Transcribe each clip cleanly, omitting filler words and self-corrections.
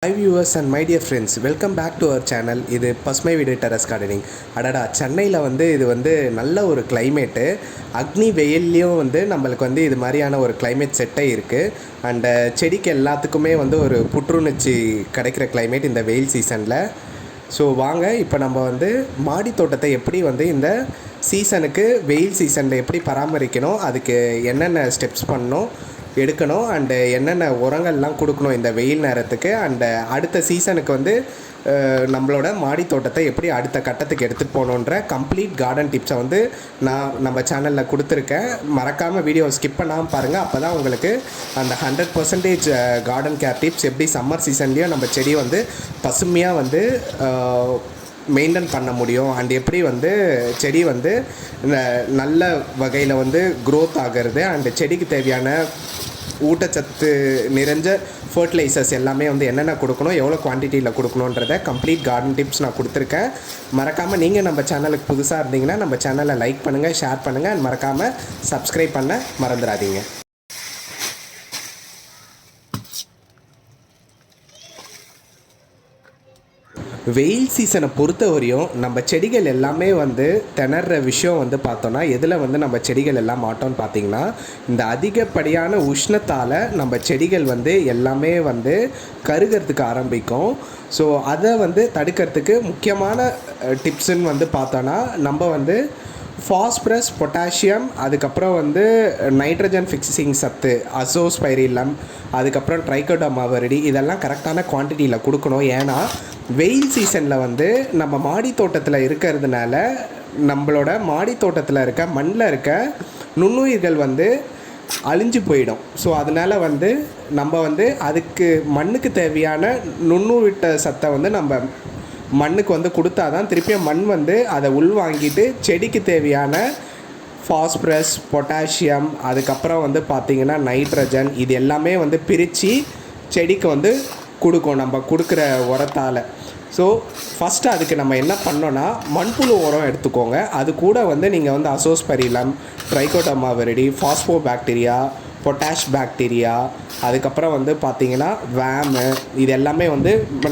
Hi viewers and my dear friends, welcome back to our channel. இது பசுமைவீடு terrace gardening. அடடா, சென்னையில் இது நல்ல ஒரு கிளைமேட்டு. அக்னி வெயில்லையும் நம்மளுக்கு இது மாதிரியான ஒரு கிளைமேட் செட்டே இருக்குது. அண்ட் செடிக்கு எல்லாத்துக்குமே ஒரு புற்றுணர்ச்சி கிடைக்கிற கிளைமேட் இந்த வெயில் சீசனில். ஸோ வாங்க இப்போ நம்ம மாடி தோட்டத்தை எப்படி இந்த சீசனுக்கு வெயில் சீசனில் எப்படி பராமரிக்கணும், அதுக்கு என்னென்ன ஸ்டெப்ஸ் பண்ணணும் எடுக்கணும், அண்டு என்னென்ன உரங்கள்லாம் கொடுக்கணும் இந்த வெயில் நேரத்துக்கு, அண்டு அடுத்த சீசனுக்கு நம்மளோட மாடி தோட்டத்தை எப்படி அடுத்த கட்டத்துக்கு எடுத்துகிட்டு போகணுன்ற கம்ப்ளீட் கார்டன் டிப்ஸை நான் நம்ம சேனலில் கொடுத்துருக்கேன். மறக்காமல் வீடியோ ஸ்கிப் பண்ணாமல் பாருங்கள். அப்போ தான் உங்களுக்கு அந்த 100% கார்டன் கேர் டிப்ஸ் எப்படி சம்மர் சீசன்லேயும் நம்ம செடி பசுமையாக மெயின்டைன் பண்ண முடியும், அண்ட் எப்படி செடி நல்ல வகையில் க்ரோத் ஆகிறது, அண்டு செடிக்கு தேவையான ஊட்டச்சத்து நிறைஞ்ச ஃபர்டிலைசர்ஸ் எல்லாமே என்னென்ன கொடுக்கணும், எவ்வளோ குவான்டிட்டியில் கொடுக்கணுன்றத கம்ப்ளீட் கார்டன் டிப்ஸ் நான் கொடுத்துருக்கேன். மறக்காமல் நீங்கள் நம்ம சேனலுக்கு புதுசாக இருந்தீங்கன்னா நம்ம சேனலை லைக் பண்ணுங்கள், ஷேர் பண்ணுங்கள், அண்ட் மறக்காமல் சப்ஸ்கிரைப் பண்ண மறந்துடாதீங்க. வெயில் சீசனை பொறுத்த வரையும் நம்ம செடிகள் எல்லாமே திணற விஷயம் பார்த்தோன்னா எதில் நம்ம செடிகள் எல்லாம் மாட்டோம்னு பார்த்திங்கன்னா, இந்த அதிகப்படியான உஷ்ணத்தால் நம்ம செடிகள் எல்லாமே கருகிறதுக்கு ஆரம்பிக்கும். ஸோ அதை தடுக்கிறதுக்கு முக்கியமான டிப்ஸுன்னு பார்த்தோன்னா நம்ம ஃபாஸ்பரஸ், பொட்டாசியம், அதுக்கப்புறம் நைட்ரஜன் ஃபிக்ஸிங் சத்து, அசோஸ்பைரிலம், அதுக்கப்புறம் ட்ரைகோடர்மா, இதெல்லாம் கரெக்டான குவான்டிட்டியில் கொடுக்கணும். ஏன்னா வெயில் சீசனில் நம்ம மாடி தோட்டத்தில் இருக்கிறதுனால நம்மளோட மாடி தோட்டத்தில் இருக்க மண்ணில் இருக்க நுண்ணுயிர்கள் அழிஞ்சு போயிடும். ஸோ அதனால் நம்ம அதுக்கு மண்ணுக்கு தேவையான நுண்ணுயிட்ட சத்தை நம்ம மண்ணுக்கு கொடுத்தா தான் திருப்பியும் மண் அதை உள்வாங்கிட்டு செடிக்கு தேவையான ஃபாஸ்பரஸ், பொட்டாசியம், அதுக்கப்புறம் பார்த்திங்கன்னா நைட்ரஜன், இது எல்லாமே பிரித்து செடிக்கு கொடுக்கும் நம்ம கொடுக்குற உரத்தால். ஸோ ஃபஸ்ட்டு அதுக்கு நம்ம என்ன பண்ணோன்னா மண்புழு உரம் எடுத்துக்கோங்க. அது கூட நீங்கள் Azospirillum, Trichoderma, phospho bacteria, potash bacteria, அதுக்கப்புறம் பார்த்திங்கன்னா வேமு, இது எல்லாமே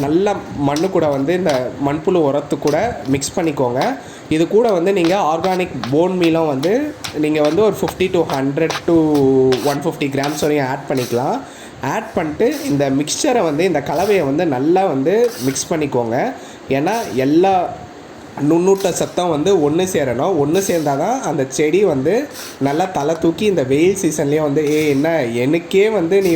நல்ல மண்ணு கூட இந்த மண்புழு உரத்து கூட மிக்ஸ் பண்ணிக்கோங்க. இது கூட நீங்கள் ஆர்கானிக் போன் மீலும் நீங்கள் ஒரு 50 to 100 to 150 கிராம்ஸ் வரையும் ஆட் பண்ணிக்கலாம். ஆட் பண்ணிட்டு இந்த மிக்சரை இந்த கலவையை நல்லா மிக்ஸ் பண்ணிக்கோங்க. ஏன்னா எல்லா நுண்ணூட்ட சத்தம் ஒன்று சேரணும். ஒன்று சேர்ந்தால் தான் அந்த செடி நல்லா தலை தூக்கி இந்த வெயில் சீசன்லேயே என்ன எனக்கே நீ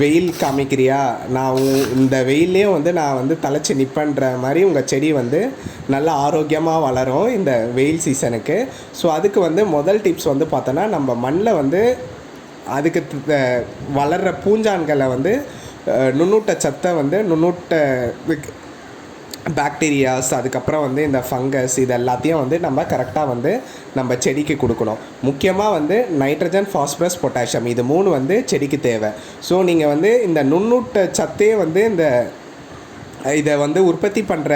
வெயில் காமிக்கிறியா, நான் இந்த வெயிலே நான் தலைச்சி நிற்பன்ற மாதிரி உங்கள் செடி நல்லா ஆரோக்கியமாக வளரும் இந்த வெயில் சீசனுக்கு. ஸோ அதுக்கு முதல் டிப்ஸ் பார்த்தோன்னா நம்ம மண்ணில் அதுக்கு வளர்கிற பூஞ்சான்களை நுண்ணூட்ட சத்தை நுண்ணூட்ட பாக்டீரியாஸ், அதுக்கப்புறம் இந்த ஃபங்கஸ், இது எல்லாத்தையும் நம்ம கரெக்டாக நம்ம செடிக்கு கொடுக்கணும். முக்கியமாக நைட்ரஜன், ஃபாஸ்பரஸ், பொட்டாசியம், இது 3 செடிக்கு தேவை. ஸோ நீங்கள் இந்த நுண்ணூட்ட சத்தே இந்த இதை உற்பத்தி பண்ணுற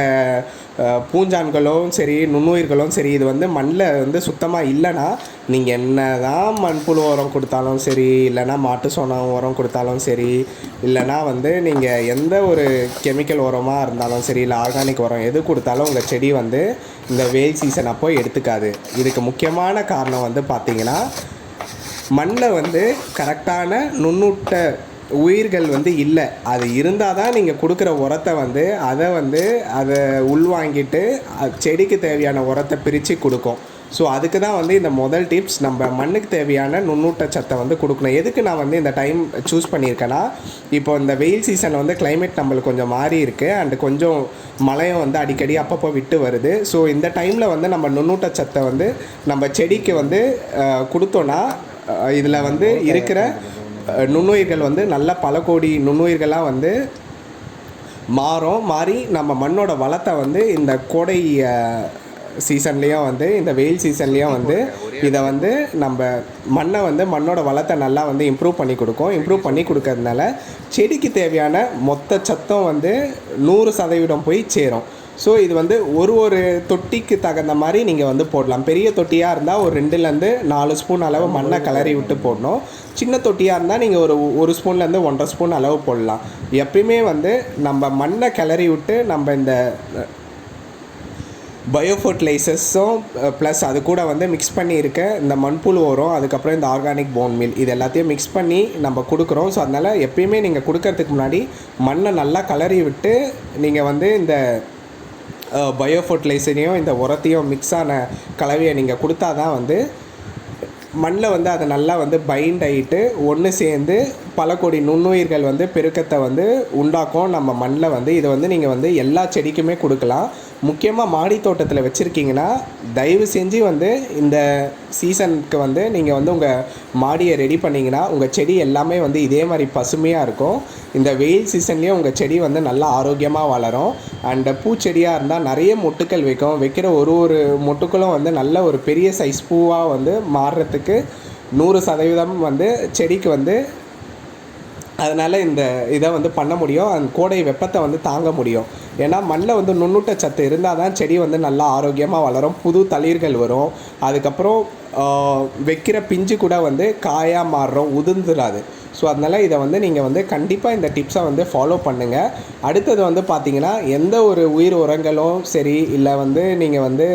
பூஞ்சான்களும் சரி, நுண்ணுயிர்களும் சரி, இது மண்ணில் சுத்தமாக இல்லைன்னா நீங்கள் என்ன தான் மண்புழு உரம் கொடுத்தாலும் சரி, இல்லைனா மாட்டு சாணம் உரம் கொடுத்தாலும் சரி, இல்லைனா நீங்கள் எந்த ஒரு கெமிக்கல் உரமாக இருந்தாலும் சரி, இல்லை ஆர்கானிக் உரம் எது கொடுத்தாலும் உங்கள் செடி இந்த வெயில் சீசன் அப்போ எடுத்துக்காது. இதுக்கு முக்கியமான காரணம் பார்த்திங்கன்னா மண்ணில் கரெக்டான நுண்ணூட்ட உயிர்கள் இல்லை. அது இருந்தால் தான் நீங்கள் கொடுக்குற உரத்தை அதை உள்வாங்கிட்டு செடிக்கு தேவையான உரத்தை பிரித்து கொடுக்கும். ஸோ அதுக்கு தான் இந்த முதல் டிப்ஸ், நம்ம மண்ணுக்கு தேவையான நுண்ணூட்ட சத்தை கொடுக்கணும். எதுக்கு நான் இந்த டைம் சூஸ் பண்ணியிருக்கேன்னா, இப்போ இந்த வெயில் சீசனில் கிளைமேட் நம்மளுக்கு கொஞ்சம் மாறி இருக்குது, அண்டு கொஞ்சம் மழையும் அடிக்கடி அப்பப்போ விட்டு வருது. ஸோ இந்த டைமில் நம்ம நுண்ணூட்ட சத்தை நம்ம செடிக்கு கொடுத்தோன்னா இதில் இருக்கிற நுண்ணுயிர்கள் நல்ல பல கோடி நுண்ணுயிர்களாக மாறி நம்ம மண்ணோட வளத்தை இந்த கோடை சீசன்லேயும் இந்த வெயில் சீசன்லேயும் இதை நம்ம மண்ணை மண்ணோட வளத்தை நல்லா இம்ப்ரூவ் பண்ணி கொடுக்கும். இம்ப்ரூவ் பண்ணி கொடுக்கறதுனால செடிக்கு தேவையான மொத்த சத்தம் 100% போய் சேரும். ஸோ இது வந்து ஒரு தொட்டிக்கு தகுந்த மாதிரி நீங்கள் வந்து போடலாம். பெரிய தொட்டியாக இருந்தால் ஒரு 2லேருந்து 4 ஸ்பூன் அளவு மண்ணை கிளறி விட்டு போடணும். சின்ன தொட்டியாக இருந்தால் நீங்கள் ஒரு ஸ்பூன்லேருந்து 1.5 ஸ்பூன் அளவு போடலாம். எப்பயுமே வந்து நம்ம மண்ணை கிளறி விட்டு நம்ம இந்த பயோஃபர்டிலைசர்ஸும் ப்ளஸ் அது கூட வந்து மிக்ஸ் பண்ணி இருக்க இந்த மண்புழு உரம், அதுக்கப்புறம் இந்த ஆர்கானிக் போன் மீல், இது எல்லாத்தையும் மிக்ஸ் பண்ணி நம்ம கொடுக்குறோம். ஸோ அதனால் எப்பயுமே நீங்கள் கொடுக்கறதுக்கு முன்னாடி மண்ணை நல்லா கிளறி விட்டு நீங்கள் வந்து இந்த பயோஃபர்டிலைசரையும் இந்த உரத்தையும் மிக்ஸ் ஆன கலவையை நீங்கள் கொடுத்தா தான் வந்து மண்ணில் வந்து அதை நல்லா வந்து பைண்ட் ஆகிட்டு ஒன்று சேர்ந்து பல கோடி நுண்ணுயிர்கள் வந்து பெருக்கத்தை வந்து உண்டாக்கும் நம்ம மண்ணில் வந்து. இதை வந்து நீங்கள் வந்து எல்லா செடிக்குமே கொடுக்கலாம். முக்கியமாக மாடி தோட்டத்தில் வச்சுருக்கீங்கன்னா தயவு செஞ்சு வந்து இந்த சீசனுக்கு வந்து நீங்கள் வந்து உங்கள் மாடியை ரெடி பண்ணிங்கன்னா உங்கள் செடி எல்லாமே வந்து இதே மாதிரி பசுமையாக இருக்கும். இந்த வெயில் சீசன்லேயும் உங்கள் செடி வந்து நல்லா ஆரோக்கியமாக வளரும். அண்ட் பூச்செடியாக இருந்தால் நிறைய மொட்டுக்கள் வைக்கும். வைக்கிற ஒரு மொட்டுக்களும் வந்து நல்ல ஒரு பெரிய சைஸ் பூவாக வந்து மாறுறதுக்கு 100% வந்து செடிக்கு வந்து அதனால் இந்த இதை வந்து பண்ண முடியும். அந்த கோடை வெப்பத்தை வந்து தாங்க முடியும். ஏன்னா மண்ணில் வந்து நுண்ணூட்ட சத்து இருந்தால் தான் செடி வந்து நல்லா ஆரோக்கியமாக வளரும், புது தளிர்கள் வரும். அதுக்கப்புறம் வைக்கிற பிஞ்சு கூட வந்து காயாக மாறுறோம், உதிர்ந்துடாது. ஸோ அதனால் இதை வந்து நீங்கள் வந்து கண்டிப்பாக இந்த டிப்ஸை வந்து ஃபாலோ பண்ணுங்கள். அடுத்தது வந்து பார்த்திங்கன்னா எந்த ஒரு உயிர் உரங்களும் சரி, இல்லை வந்து நீங்கள் வந்து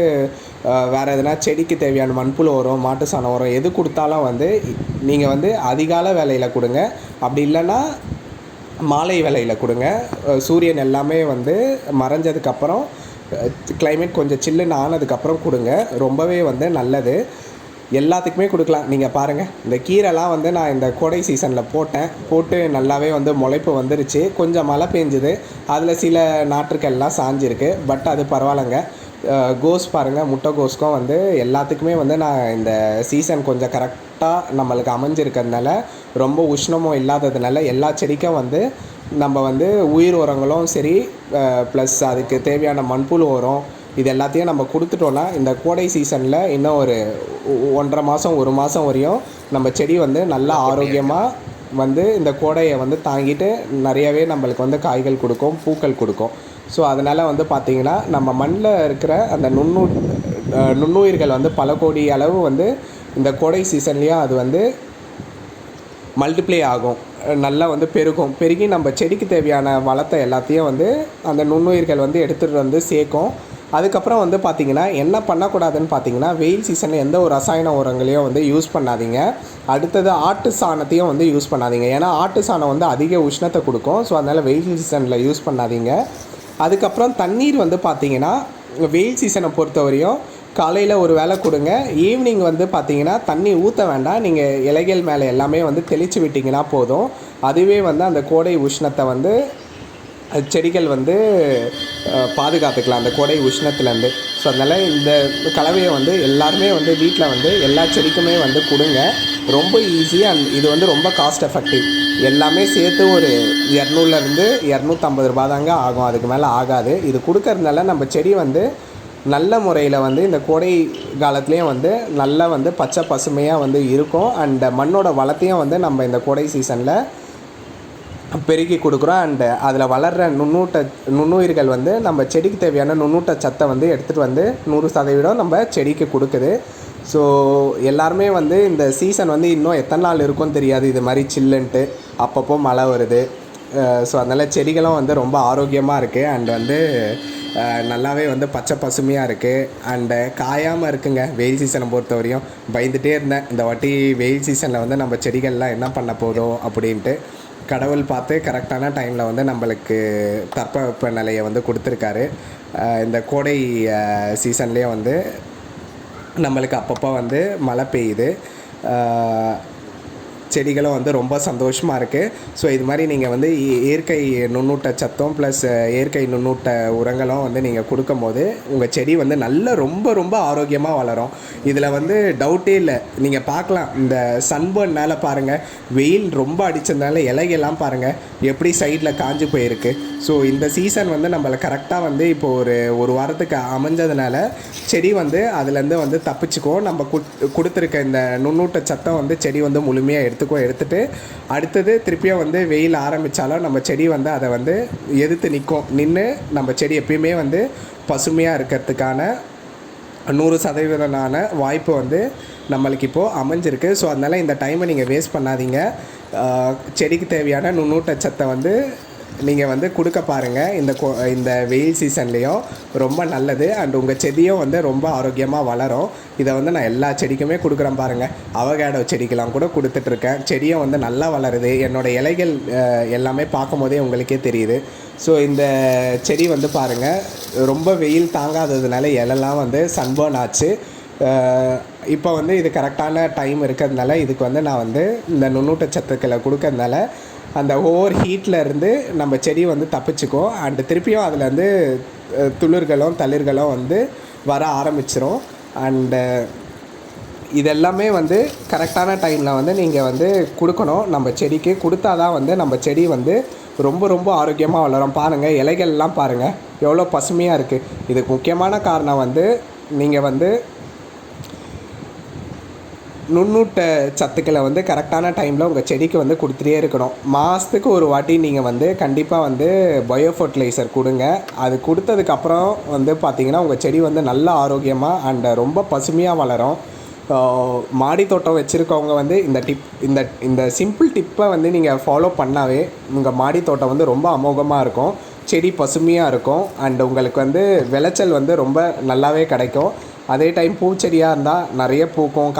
வேறு எதுனா செடிக்கு தேவையான மண்புழு உரம், மாட்டு சாணம் உரம் எது கொடுத்தாலும் வந்து நீங்கள் வந்து அதிகால வேலையில் கொடுங்க. அப்படி இல்லைன்னா மாலை வேலையில் கொடுங்க. சூரியன் எல்லாமே வந்து மறைஞ்சதுக்கப்புறம் கிளைமேட் கொஞ்சம் சில்லுன்னு ஆனதுக்கப்புறம் கொடுங்க. ரொம்பவே வந்து நல்லது. எல்லாத்துக்குமே கொடுக்கலாம். நீங்கள் பாருங்கள், இந்த கீரைலாம் வந்து நான் இந்த கோடை சீசனில் போட்டு நல்லாவே வந்து முளைப்பு வந்துருச்சு. கொஞ்சம் மழை பெஞ்சுது, அதில் சில நாற்றுக்கள்லாம் சாஞ்சிருக்கு. பட் அது பரவாயில்லைங்க. கோஸ் பாருங்கள், முட்டைகோஸ்க்கும் வந்து எல்லாத்துக்குமே வந்து நான் இந்த சீசன் கொஞ்சம் கரெக்டாக நம்மளுக்கு அமைஞ்சிருக்கிறதுனால, ரொம்ப உஷ்ணமும் இல்லாததுனால எல்லா செடிக்கும் வந்து நம்ம வந்து உயிர் உரங்களும் சரி, ப்ளஸ் அதுக்கு தேவையான மண்புழு உரம் இது எல்லாத்தையும் நம்ம கொடுத்துட்டோன்னா இந்த கோடை சீசனில் இன்னும் ஒரு 1.5 மாதம் 1 மாதம் வரையும் நம்ம செடி வந்து நல்லா ஆரோக்கியமாக வந்து இந்த கோடையை வந்து தாங்கிட்டு நிறையவே நம்மளுக்கு வந்து காய்கள் கொடுக்கும், பூக்கள் கொடுக்கும். ஸோ அதனால் வந்து பார்த்திங்கன்னா நம்ம மண்ணில் இருக்கிற அந்த நுண்ணுயிர்கள் வந்து பல கோடி அளவு வந்து இந்த கோடை சீசன்லேயும் அது வந்து மல்டிப்ளை ஆகும், நல்லா வந்து பெருகி நம்ம செடிக்கு தேவையான வளத்தை எல்லாத்தையும் வந்து அந்த நுண்ணுயிர்கள் வந்து எடுத்துகிட்டு வந்து சேர்க்கும். அதுக்கப்புறம் வந்து பார்த்திங்கன்னா என்ன பண்ணக்கூடாதுன்னு பார்த்திங்கன்னா, வெயில் சீசனில் எந்த ஒரு ரசாயன உரங்களையும் வந்து யூஸ் பண்ணாதீங்க. அடுத்தது ஆட்டு சாணத்தையும் வந்து யூஸ் பண்ணாதீங்க. ஏன்னா ஆட்டு சாணம் வந்து அதிக உஷ்ணத்தை கொடுக்கும். ஸோ அதனால் வெயில் சீசனில் யூஸ் பண்ணாதீங்க. அதுக்கப்புறம் தண்ணீர் வந்து பார்த்திங்கன்னா வெயில் சீசனை பொறுத்தவரையும் காலையில் ஒரு வேளை கொடுங்க. ஈவினிங் வந்து பார்த்திங்கன்னா தண்ணி ஊற்ற வேண்டாம். நீங்கள் இலைகள் மேலே எல்லாமே வந்து தெளித்து விட்டிங்கன்னா போதும். அதுவே வந்து அந்த கோடை உஷ்ணத்தை வந்து செடிகள் வந்து பாதுகாத்துக்கலாம் அந்த கோடை உஷ்ணத்துலேருந்து. ஸோ அதனால் இந்த கலவையை வந்து எல்லாருமே வந்து வீட்டில் வந்து எல்லா செடிக்குமே வந்து கொடுங்க. ரொம்ப ஈஸி அண்ட் இது வந்து ரொம்ப காஸ்ட் எஃபெக்டிவ். எல்லாமே சேர்த்து ஒரு 200லேருந்து 250 ரூபா தாங்க ஆகும், அதுக்கு மேலே ஆகாது. இது கொடுக்கறதுனால நம்ம செடி வந்து நல்ல முறையில் வந்து இந்த கோடை காலத்துலேயும் வந்து நல்லா வந்து பச்சை பசுமையாக வந்து இருக்கும். அண்ட் மண்ணோட வளத்தையும் வந்து நம்ம இந்த கோடை சீசனில் பெருக்கி கொடுக்குறோம். அண்டு அதில் வளர்கிற நுண்ணுயிர்கள் வந்து நம்ம செடிக்கு தேவையான நுண்ணூட்ட சத்தை வந்து எடுத்துகிட்டு வந்து 100% நம்ம செடிக்கு கொடுக்குது. ஸோ எல்லாருமே வந்து இந்த சீசன் வந்து இன்னும் எத்தனை நாள் இருக்கும்னு தெரியாது. இது மாதிரி சில்லுன்ட்டு அப்பப்போ மழை வருது. ஸோ அதனால் செடிகளும் வந்து ரொம்ப ஆரோக்கியமாக இருக்குது. அண்ட் வந்து நல்லாவே வந்து பச்சை பசுமையாக இருக்குது. அண்டு காயாமல் இருக்குங்க. வெயில் சீசனை பொறுத்த வரையும் பயந்துகிட்டே இருந்தேன், இந்த வாட்டி வெயில் சீசனில் வந்து நம்ம செடிகள்லாம் என்ன பண்ண போதும் அப்படின்ட்டு. கடவுள் பார்த்து கரெக்டான டைமில் வந்து நம்மளுக்கு தட்பவெப்ப நிலையை வந்து கொடுத்துருக்காரு. இந்த கோடை சீசன்லேயே வந்து நம்மளுக்கு அப்பப்போ வந்து மழை பெய்யுது. செடிகளும் வந்து ரொம்ப சந்தோஷமாக இருக்குது. ஸோ இது மாதிரி நீங்கள் வந்து இயற்கை நுண்ணூட்ட சத்தம் ப்ளஸ் இயற்கை நுண்ணூட்ட உரங்களும் வந்து நீங்கள் கொடுக்கும்போது உங்கள் செடி வந்து ரொம்ப ரொம்ப ஆரோக்கியமாக வளரும். இதில் வந்து டவுட்டே இல்லை. நீங்கள் பார்க்கலாம், இந்த சன்பர்னால் பாருங்கள், வெயில் ரொம்ப அடித்ததுனால இலைகள்லாம் பாருங்கள் எப்படி சைடில் காஞ்சி போயிருக்கு. ஸோ இந்த சீசன் வந்து நம்மளை கரெக்டாக வந்து இப்போது ஒரு வாரத்துக்கு அமைஞ்சதுனால செடி வந்து அதுலேருந்து வந்து தப்பிச்சுக்கோ. நம்ம கொடுத்துருக்க இந்த நுண்ணூட்ட சத்தம் வந்து செடி வந்து முழுமையாக எடுத்து எடுத்துட்டு அடுத்தது திருப்பியும் வந்து வெயில் ஆரம்பித்தாலும் நம்ம செடி வந்து அதை வந்து எதிர்த்து நின்று நம்ம செடி எப்பயுமே வந்து பசுமையாக இருக்கிறதுக்கான 100% வாய்ப்பு வந்து நம்மளுக்கு இப்போது அமைஞ்சிருக்கு. ஸோ அதனால் இந்த டைமை நீங்கள் வேஸ்ட் பண்ணாதீங்க. செடிக்கு தேவையான நுண்ணூட்டச்சத்தை வந்து நீங்கள் வந்து கொடுக்க பாருங்கள். இந்த வெயில் சீசன்லேயும் ரொம்ப நல்லது. அண்ட் உங்கள் செடியும் வந்து ரொம்ப ஆரோக்கியமாக வளரும். இதை வந்து நான் எல்லா செடிக்குமே கொடுக்குறேன் பாருங்கள். அவகேடோ செடிக்கெலாம் கூட கொடுத்துட்ருக்கேன். செடியும் வந்து நல்லா வளருது. என்னோடய இலைகள் எல்லாமே பார்க்கும் போதே உங்களுக்கே தெரியுது. ஸோ இந்த செடி வந்து பாருங்கள், ரொம்ப வெயில் தாங்காததுனால இலெல்லாம் வந்து சன்பர்ன் ஆச்சு. இப்போ வந்து இது கரெக்டான டைம் இருக்கிறதுனால இதுக்கு வந்து நான் வந்து இந்த நுண்ணூட்டச்சத்துக்களை கொடுக்கறதுனால அந்த ஓவர் ஹீட்டில் இருந்து நம்ம செடி வந்து தப்பிச்சுக்கும். அண்டு திருப்பியும் அதில் வந்து துளிர்களும் தளிர்களும் வந்து வர ஆரம்பிச்சிரும். அண்டு இதெல்லாமே வந்து கரெக்டான டைமில் வந்து நீங்கள் வந்து கொடுக்கணும். நம்ம செடிக்கு கொடுத்தா தான் வந்து நம்ம செடி வந்து ரொம்ப ரொம்ப ஆரோக்கியமாக வளரும். பாருங்கள், இலைகள்லாம் பாருங்கள் எவ்வளோ பசுமையாக இருக்குது. இதுக்கு முக்கியமான காரணம் வந்து நீங்கள் வந்து நுண்ணூட்ட சத்துக்களை வந்து கரெக்டான டைமில் உங்கள் செடிக்கு வந்து கொடுத்துட்டே இருக்கணும். மாதத்துக்கு ஒரு வாட்டி நீங்கள் வந்து கண்டிப்பாக வந்து பயோஃபர்டிலைசர் கொடுங்க. அது கொடுத்ததுக்கப்புறம் வந்து பார்த்திங்கன்னா உங்கள் செடி வந்து நல்ல ஆரோக்கியமாக அண்ட் ரொம்ப பசுமையாக வளரும். மாடி தோட்டம் வச்சுருக்கவங்க வந்து இந்த சிம்பிள் டிப்பை வந்து நீங்கள் ஃபாலோ பண்ணாவே உங்கள் மாடி தோட்டம் வந்து ரொம்ப அமோகமாக இருக்கும். செடி பசுமையாக இருக்கும். அண்ட் உங்களுக்கு வந்து விளைச்சல் வந்து ரொம்ப நல்லாவே கிடைக்கும். அதே டைம் பூச்செடியாக இருந்தால் நிறைய பூக்கும்.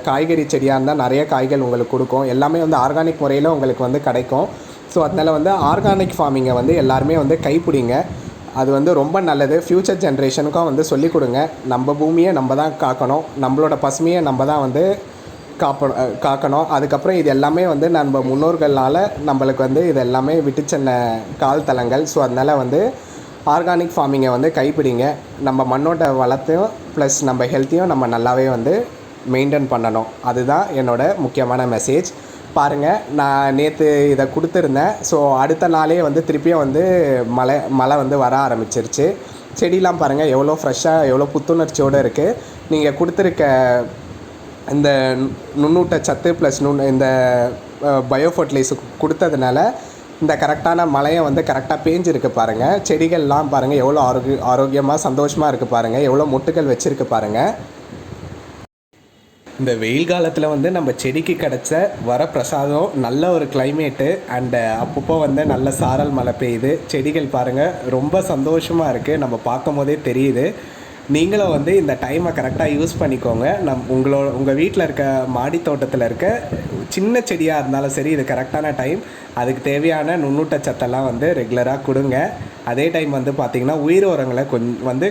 காய்கறி செடியாக இருந்தால் நிறைய காய்கள் உங்களுக்கு கொடுக்கும். எல்லாமே வந்து ஆர்கானிக் முறையில் உங்களுக்கு வந்து கிடைக்கும். ஸோ அதனால் வந்து ஆர்கானிக் ஃபார்மிங்கை வந்து எல்லாருமே வந்து கைப்பிடிங்க. அது வந்து ரொம்ப நல்லது. ஃப்யூச்சர் ஜென்ரேஷனுக்கும் வந்து சொல்லிக் கொடுங்க. நம்ம பூமியை நம்ம தான் காக்கணும். நம்மளோட பசுமையை நம்ம தான் வந்து காக்கணும். அதுக்கப்புறம் இது எல்லாமே வந்து நம்ம முன்னோர்களால் நம்மளுக்கு வந்து இது எல்லாமே விட்டு சென்ன கால் தலங்கள். ஸோ அதனால் வந்து ஆர்கானிக் ஃபார்மிங்கை வந்து கைப்பிடிங்க. நம்ம மண்ணோட வளத்தையும் ப்ளஸ் நம்ம ஹெல்த்தையும் நம்ம நல்லாவே வந்து மெயின்டைன் பண்ணணும். அதுதான் என்னோட முக்கியமான மெசேஜ். பாருங்கள், நான் நேற்று இதை கொடுத்துருந்தேன். ஸோ அடுத்த நாளே வந்து திருப்பியும் வந்து மழை வந்து வர ஆரம்பிச்சிருச்சு. செடிலாம் பாருங்கள் எவ்வளோ ஃப்ரெஷ்ஷாக எவ்வளோ புத்துணர்ச்சியோடு இருக்குது. நீங்கள் கொடுத்துருக்க இந்த நுண்ணூட்ட சத்து ப்ளஸ் இந்த பயோஃபர்டிலைசர் கொடுத்ததுனால இந்த கரெக்டான மழையை வந்து கரெக்டாக பேஞ்சிருக்கு பாருங்கள். செடிகள்லாம் பாருங்கள் எவ்வளோ ஆரோக்கியமாக சந்தோஷமாக இருக்குது பாருங்கள். எவ்வளோ மொட்டுகள் வச்சுருக்கு பாருங்கள். இந்த வெயில் காலத்தில் வந்து நம்ம செடிக்கு கிடச்ச வரப்பிரசாதம் நல்ல ஒரு கிளைமேட்டு அண்டு அப்பப்போ வந்து நல்ல சாரல் மழை பெய்யுது. செடிகள் பாருங்கள் ரொம்ப சந்தோஷமாக இருக்குது. நம்ம பார்க்கும் போதே தெரியுது. நீங்களும் வந்து இந்த டைமை கரெக்டாக யூஸ் பண்ணிக்கோங்க. உங்கள் வீட்டில் இருக்க மாடி தோட்டத்தில் இருக்க சின்ன செடியாக இருந்தாலும் சரி, இது கரெக்டான டைம். அதுக்கு தேவையான நுண்ணூட்டச்சத்தெல்லாம் வந்து ரெகுலராக கொடுங்க. அதே டைம் வந்து பார்த்திங்கன்னா உயிர் உரங்களை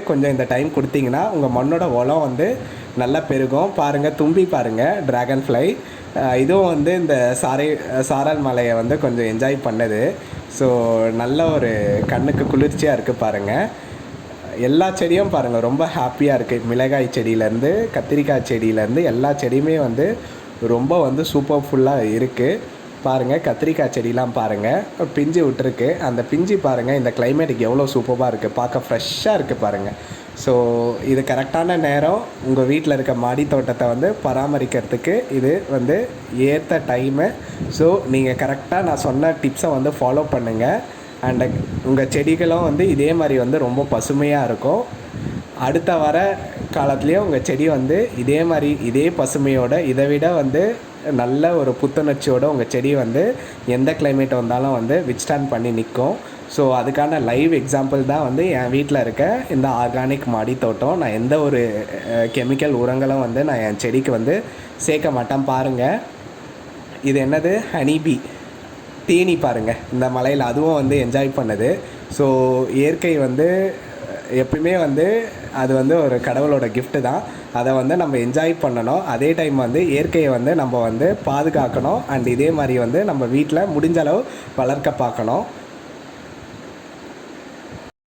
கொஞ்சம் இந்த டைம் கொடுத்தீங்கன்னா உங்கள் மண்ணோட வளம் வந்து நல்லா பெருகும். பாருங்கள், தும்பி பாருங்கள், ட்ராகன் ஃப்ளை இதுவும் வந்து இந்த சாரல் மலையை வந்து கொஞ்சம் என்ஜாய் பண்ணுது. ஸோ நல்ல ஒரு கண்ணுக்கு குளிர்ச்சியாக இருக்குது பாருங்கள். எல்லா செடியும் பாருங்கள் ரொம்ப ஹாப்பியாக இருக்குது. மிளகாய் செடியிலேருந்து கத்திரிக்காய் செடியிலேருந்து எல்லா செடியுமே வந்து ரொம்ப வந்து சூப்பர்ஃபுல்லாக இருக்குது. பாருங்கள், கத்திரிக்காய் செடிலாம் பாருங்கள் பிஞ்சு விட்டுருக்கு. அந்த பிஞ்சு பாருங்கள் இந்த கிளைமேட்டுக்கு எவ்வளோ சூப்பராக இருக்குது. பார்க்க ஃப்ரெஷ்ஷாக இருக்குது பாருங்கள். ஸோ இது கரெக்டான நேரம். உங்கள் வீட்டில் இருக்க மாடி தோட்டத்தை வந்து பராமரிக்கிறதுக்கு இது வந்து ஏற்ற டைமு. ஸோ நீங்கள் கரெக்டாக நான் சொன்ன டிப்ஸை வந்து ஃபாலோ பண்ணுங்கள். அண்ட் உங்கள் செடிகளும் வந்து இதே மாதிரி வந்து ரொம்ப பசுமையாக இருக்கும். அடுத்த வர காலத்துலேயும் உங்கள் செடி வந்து இதே மாதிரி இதே பசுமையோட இதை விட வந்து நல்ல ஒரு புத்துணர்ச்சியோடு உங்கள் செடி வந்து எந்த கிளைமேட் வந்தாலும் வந்து வித்ஸ்டாண்ட் பண்ணி நிற்கும். ஸோ அதுக்கான லைவ் எக்ஸாம்பிள் தான் வந்து என் வீட்டில் இருக்க இந்த ஆர்கானிக் மாடி தோட்டம். நான் எந்த ஒரு கெமிக்கல் உரங்களும் வந்து நான் என் செடிக்கு வந்து சேர்க்க மாட்டேன். பாருங்கள், இது என்னது ஹனிபி தேனி பாருங்கள் இந்த மலையில் அதுவும் வந்து என்ஜாய் பண்ணுது. ஸோ இயற்கை வந்து எப்பயுமே வந்து அது வந்து ஒரு கடவுளோட கிஃப்ட்டு தான். அதை வந்து நம்ம என்ஜாய் பண்ணணும். அதே டைம் வந்து இயற்கையை வந்து நம்ம வந்து பாதுகாக்கணும். அண்ட் இதே மாதிரி வந்து நம்ம வீட்டில் முடிஞ்ச அளவு வளர்க்க பார்க்கணும்.